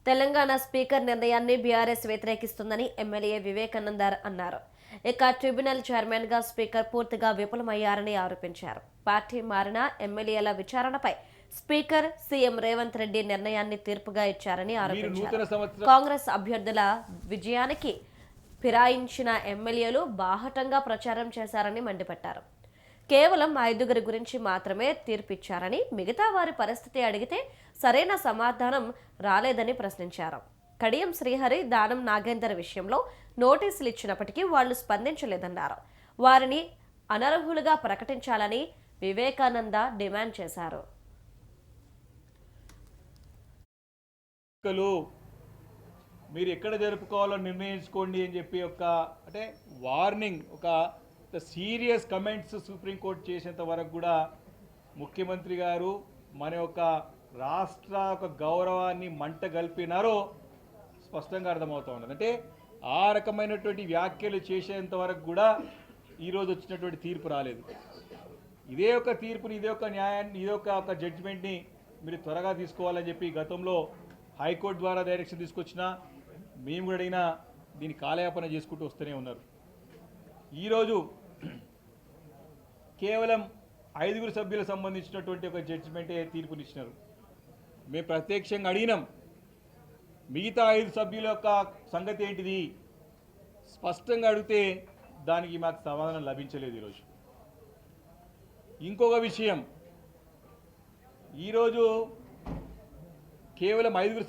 Telangana speaker నిర్ణయాన్ని BRS వ్యతిరేకిస్తుందని MLA వివేకానందర్ అన్నారు. ఇక ట్రిబ్యునల్ చైర్మన్ గా స్పీకర్ పూర్తిగా విఫలమయ్యారని ఆరోపించారు. పార్టీ మారిన ఎమ్మెల్యేల విచారణపై స్పీకర్ సీఎం రేవంత్ రెడ్డి నిర్ణయాన్ని తీర్పుగా ఇచ్చారని ఆరోపించారు. కాంగ్రెస్ అభ్యర్థుల విజయానికి ఫిరాయించిన ఎమ్మెల్యేలు బాహటంగా ప్రచారం చేశారని మండిపడ్డారు. కేవలం 5గురి గురించి మాత్రమే తీర్పిచ్చారని, మిగతా వారి పరిస్థితి అడిగితే సరైన సమాధానం రాలేదని ప్రశ్నించారు. కడియం శ్రీహరి, దానం నాగేందర్ విషయంలో నోటీసులు ఇచ్చినప్పటికీ వాళ్లు స్పందించలేదన్నారు. వారిని అనర్హులుగా ప్రకటించాలని వివేకానంద డిమాండ్ చేశారు. మీరు ఎక్కడ జరుపుకోవాలో నిర్ణయించుకోండి అని చెప్పి అంటే వార్నింగ్, ఒక సీరియస్ కమెంట్స్ సుప్రీంకోర్టు చేసేంత వరకు కూడా ముఖ్యమంత్రి గారు మన రాష్ట్ర గౌరవాన్ని మంట గల్పినారో స్పష్టంగా అర్థమవుతూ ఉన్నది. అంటే ఆ రకమైనటువంటి వ్యాఖ్యలు చేసేంత వరకు కూడా ఈరోజు వచ్చినటువంటి తీర్పు రాలేదు. ఇదే తీర్పుని, ఇదే న్యాయాన్ని, ఇదే జడ్జిమెంట్ని మీరు త్వరగా తీసుకోవాలని చెప్పి గతంలో హైకోర్టు ద్వారా డైరెక్షన్ తీసుకొచ్చినా మేము కూడా అడిగినా దీన్ని కాలయాపన చేసుకుంటూ వస్తూనే ఉన్నారు. ఈరోజు కేవలం 5గురు సభ్యులకు సంబంధించినటువంటి జడ్జిమెంటే తీర్పునిచ్చినారు. మేము ప్రత్యక్షంగా అడిగినాం, మిగతా 5 సభ్యుల సంగతి ఏంటిది స్పష్టంగా అడిగితే దానికి మాకు సమాధానం లభించలేదు. ఈరోజు ఇంకొక విషయం, ఈరోజు కేవలం 5గురు